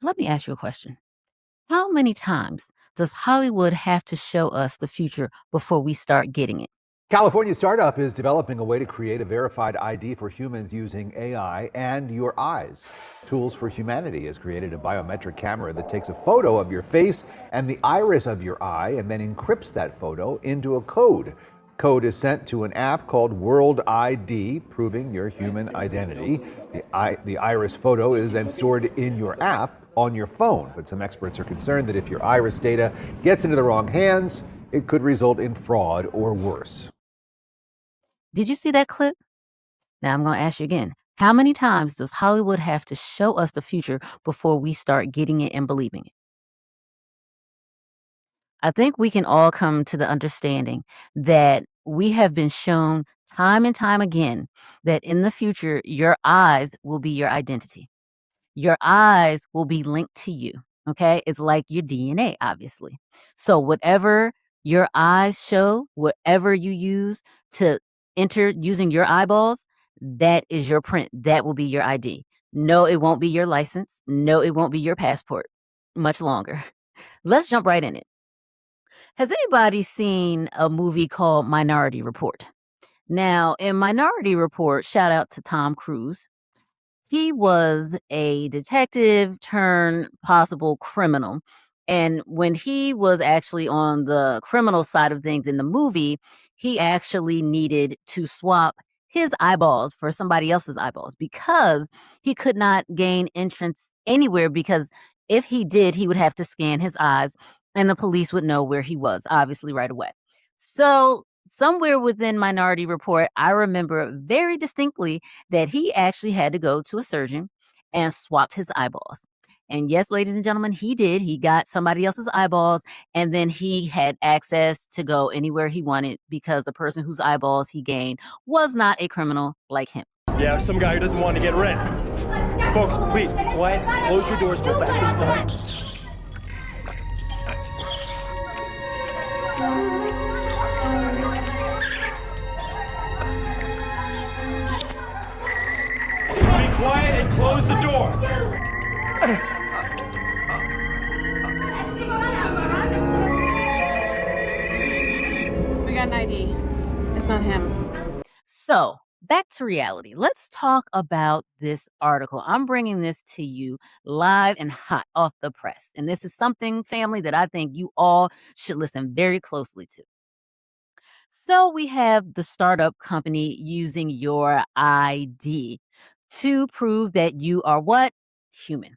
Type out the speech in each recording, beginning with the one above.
Let me ask you a question. How many times does Hollywood have to show us the future before we start getting it? California startup is developing a way to create a verified ID for humans using AI and your eyes. Tools for Humanity has created a biometric camera that takes a photo of your face and the iris of your eye and then encrypts that photo into a code. Code is sent to an app called World ID, proving your human identity. The iris photo is then stored in your app on your phone, but some experts are concerned that if your iris data gets into the wrong hands, it could result in fraud or worse. Did you see that clip? Now I'm going to ask you again. How many times does Hollywood have to show us the future before we start getting it and believing it? I think we can all come to the understanding that we have been shown time and time again that in the future, your eyes will be your identity. Your eyes will be linked to you. Okay. It's like your DNA, obviously. So, whatever your eyes show, whatever you use to enter using your eyeballs, that is your print. That will be your ID. No, it won't be your license. No, it won't be your passport much longer. Let's jump right in it. Has anybody seen a movie called Minority Report? Now, in Minority Report, shout out to Tom Cruise. He was a detective turned possible criminal. And when he was actually on the criminal side of things in the movie, he actually needed to swap his eyeballs for somebody else's eyeballs because he could not gain entrance anywhere because if he did, he would have to scan his eyes and the police would know where he was, obviously, right away. So, somewhere within Minority Report, I remember very distinctly that he actually had to go to a surgeon and swapped his eyeballs. And yes, ladies and gentlemen, he did. He got somebody else's eyeballs, and then he had access to go anywhere he wanted because the person whose eyeballs he gained was not a criminal like him. Yeah, some guy who doesn't want to get rent. Folks, please be quiet. Close your doors. Go back inside. Be quiet and close the door. We got an ID. It's not him. So, back to reality. Let's talk about this article. I'm bringing this to you live and hot off the press. And this is something, family, that I think you all should listen very closely to. So, we have the startup company using your ID to prove that you are what? Human.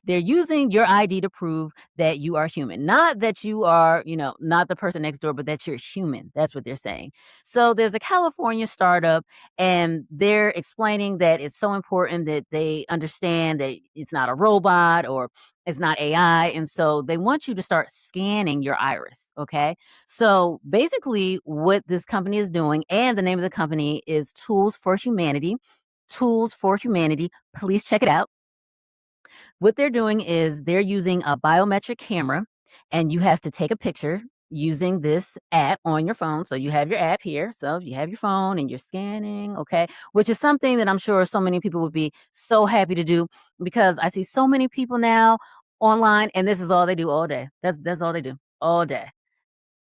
They're using your ID to prove that you are human. Not that you are, not the person next door, but that you're human. That's what they're saying. So there's a California startup and they're explaining that it's so important that they understand that it's not a robot or it's not AI. And so they want you to start scanning your iris. Okay. So basically what this company is doing, and the name of the company is Tools for Humanity. Tools for Humanity. Please check it out. What they're doing is they're using a biometric camera, and you have to take a picture using this app on your phone. So you have your app here. So you have your phone and you're scanning, okay, which is something that I'm sure so many people would be so happy to do because I see so many people now online, and this is all they do all day. That's all they do all day.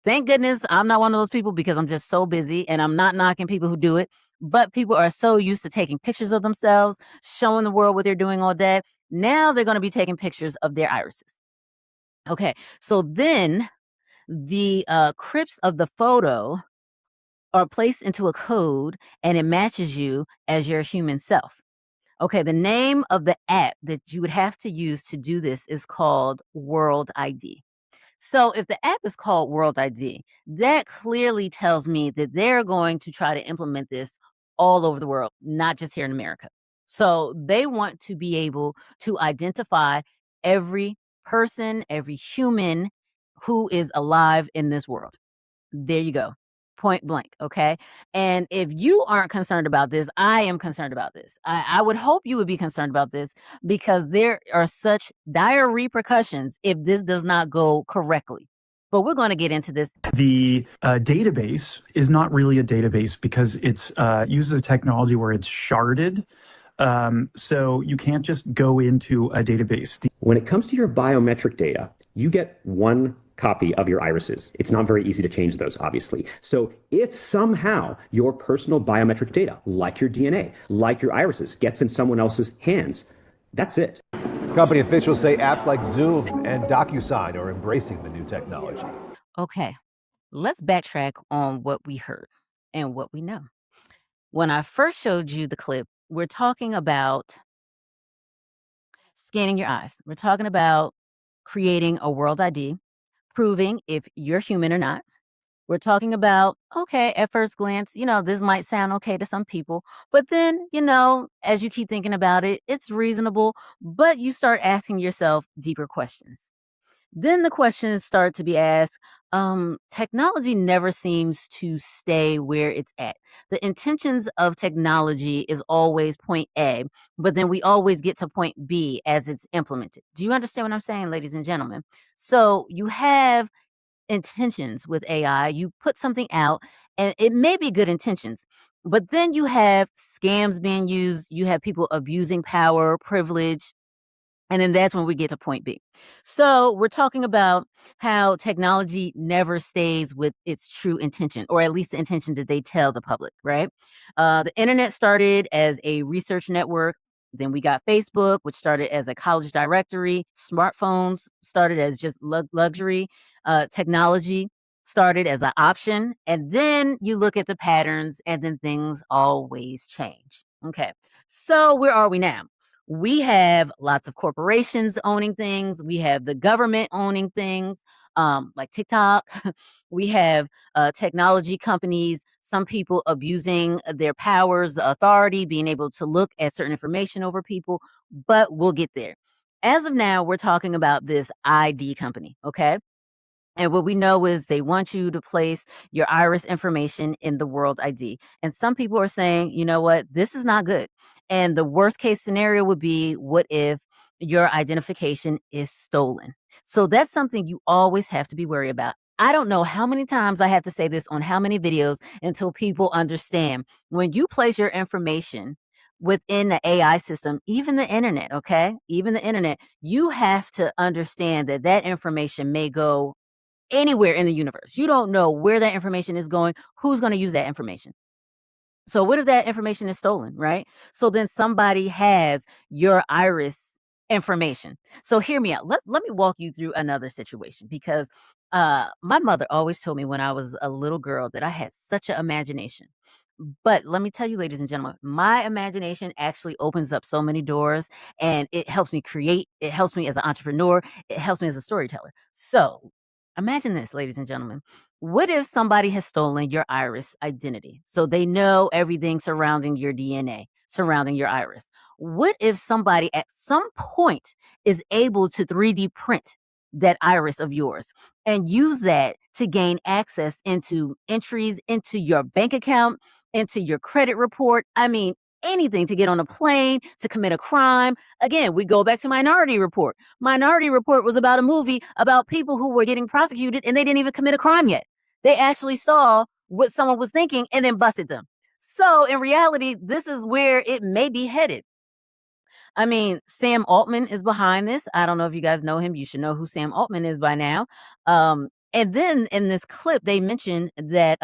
Thank goodness I'm not one of those people because I'm just so busy, and I'm not knocking people who do it. But people are so used to taking pictures of themselves, showing the world what they're doing all day. Now they're going to be taking pictures of their irises. Okay, so then the crypts of the photo are placed into a code and it matches you as your human self. Okay, the name of the app that you would have to use to do this is called World ID. So if the app is called World ID, that clearly tells me that they're going to try to implement this all over the world, not just here in America. So they want to be able to identify every person, every human who is alive in this world. There you go. Point blank. Okay. And if you aren't concerned about this, I am concerned about this. I would hope you would be concerned about this because there are such dire repercussions if this does not go correctly. But we're going to get into this. The database is not really a database because it's uses a technology where it's sharded. So you can't just go into a database. When it comes to your biometric data, you get one copy of your irises. It's not very easy to change those, obviously. So if somehow your personal biometric data, like your DNA, like your irises, gets in someone else's hands, that's it. Company officials say apps like Zoom and DocuSign are embracing the new technology. Okay, let's backtrack on what we heard and what we know. When I first showed you the clip, we're talking about scanning your eyes. We're talking about creating a world ID, proving if you're human or not. We're talking about, okay, at first glance, this might sound okay to some people, but then, as you keep thinking about it, it's reasonable, but you start asking yourself deeper questions. Then the questions start to be asked. Technology never seems to stay where it's at. The intentions of technology is always point A, but then we always get to point B as it's implemented. Do you understand what I'm saying, ladies and gentlemen? So you have intentions with AI. You put something out, and it may be good intentions, but then you have scams being used. You have people abusing power, privilege, and then that's when we get to point B. So we're talking about how technology never stays with its true intention, or at least the intention that they tell the public, right? The internet started as a research network. Then we got Facebook, which started as a college directory. Smartphones started as just luxury. Technology started as an option. And then you look at the patterns, and then things always change. Okay. So where are we now? We have lots of corporations owning things. We have the government owning things, like TikTok. We have technology companies, some people abusing their powers, authority, being able to look at certain information over people, but we'll get there. As of now, we're talking about this ID company, okay? And what we know is they want you to place your iris information in the World ID. And some people are saying, you know what, this is not good. And the worst case scenario would be, what if your identification is stolen? So that's something you always have to be worried about. I don't know how many times I have to say this on how many videos until people understand. When you place your information within the AI system, even the internet, okay? Even the internet, you have to understand that that information may go anywhere in the universe. You don't know where that information is going, who's going to use that information. So what if that information is stolen, right? So then somebody has your iris information. So hear me out. Let me walk you through another situation, because my mother always told me when I was a little girl that I had such an imagination. But let me tell you, ladies and gentlemen, my imagination actually opens up so many doors, and it helps me create. It helps me as an entrepreneur. It helps me as a storyteller. So imagine this, ladies and gentlemen. What if somebody has stolen your iris identity? So they know everything surrounding your DNA, surrounding your iris. What if somebody at some point is able to 3D print that iris of yours and use that to gain access into entries into your bank account, into your credit report? I mean, anything, to get on a plane, to commit a crime. Again, we go back to Minority Report. Minority Report was about a movie about people who were getting prosecuted and they didn't even commit a crime yet. They actually saw what someone was thinking and then busted them. So in reality, this is where it may be headed. I mean, Sam Altman is behind this. I don't know if you guys know him. You should know who Sam Altman is by now. And then in this clip, they mentioned that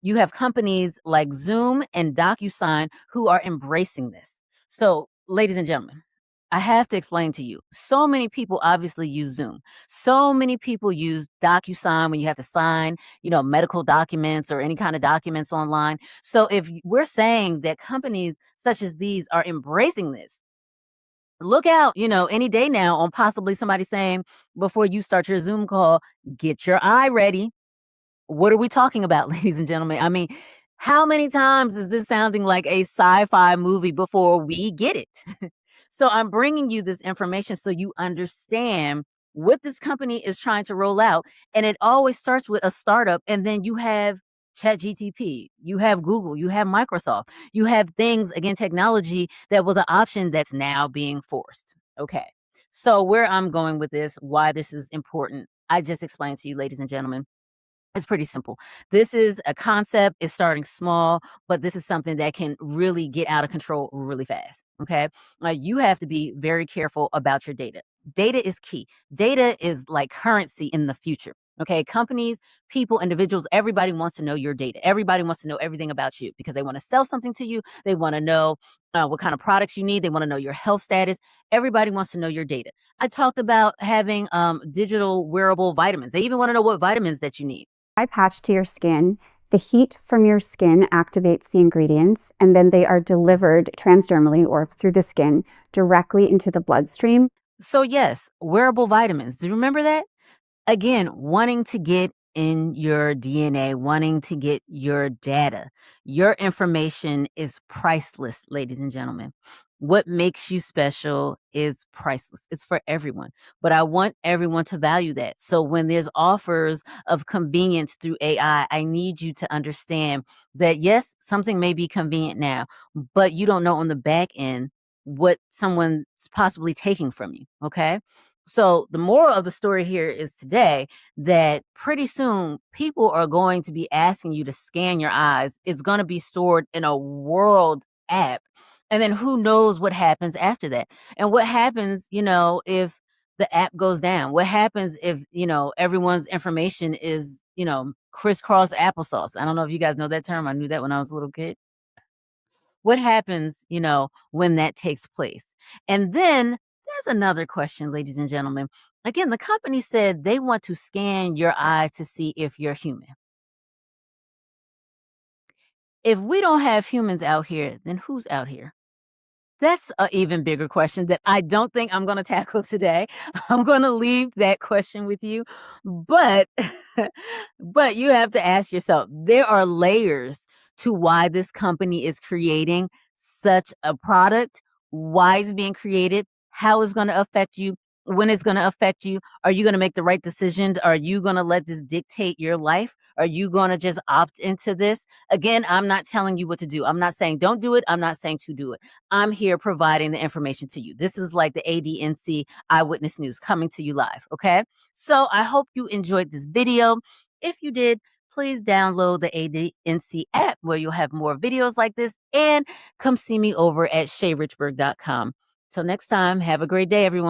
you have companies like Zoom and DocuSign who are embracing this. So, ladies and gentlemen, I have to explain to you. So many people obviously use Zoom. So many people use DocuSign when you have to sign, medical documents or any kind of documents online. So if we're saying that companies such as these are embracing this, look out, any day now on possibly somebody saying, before you start your Zoom call, get your eye ready. What are we talking about, ladies and gentlemen? I mean, how many times is this sounding like a sci-fi movie before we get it? So I'm bringing you this information so you understand what this company is trying to roll out. And it always starts with a startup. And then you have ChatGTP, you have Google, you have Microsoft, you have things, again, technology that was an option that's now being forced. Okay. So where I'm going with this, why this is important, I just explained to you, ladies and gentlemen. It's pretty simple. This is a concept. It's starting small, but this is something that can really get out of control really fast. Okay. You have to be very careful about your data. Data is key. Data is like currency in the future. Okay. Companies, people, individuals, everybody wants to know your data. Everybody wants to know everything about you because they want to sell something to you. They want to know what kind of products you need. They want to know your health status. Everybody wants to know your data. I talked about having digital wearable vitamins. They even want to know what vitamins that you need. Eye patch to your skin. The heat from your skin activates the ingredients, and then they are delivered transdermally or through the skin directly into the bloodstream. So yes, wearable vitamins. Do you remember that? Again, wanting to get in your DNA, wanting to get your data. Your information is priceless, ladies and gentlemen. What makes you special is priceless. It's for everyone. But I want everyone to value that. So when there's offers of convenience through AI, I need you to understand that yes, something may be convenient now, but you don't know on the back end what someone's possibly taking from you. Okay. So the moral of the story here is today that pretty soon people are going to be asking you to scan your eyes. It's going to be stored in a world app. And then who knows what happens after that? And what happens, if the app goes down? What happens if, everyone's information is, crisscross applesauce? I don't know if you guys know that term. I knew that when I was a little kid. What happens, when that takes place? And then there's another question, ladies and gentlemen. Again, the company said they want to scan your eyes to see if you're human. If we don't have humans out here, then who's out here? That's an even bigger question that I don't think I'm going to tackle today. I'm going to leave that question with you. But but you have to ask yourself, there are layers to why this company is creating such a product, why it's being created, how it's going to affect you, when it's going to affect you. Are you going to make the right decisions? Are you going to let this dictate your life? Are you going to just opt into this? Again, I'm not telling you what to do. I'm not saying don't do it. I'm not saying to do it. I'm here providing the information to you. This is like the ADNC Eyewitness News coming to you live. Okay. So I hope you enjoyed this video. If you did, please download the ADNC app where you'll have more videos like this, and come see me over at SheaRichburg.com. Till next time, have a great day, everyone.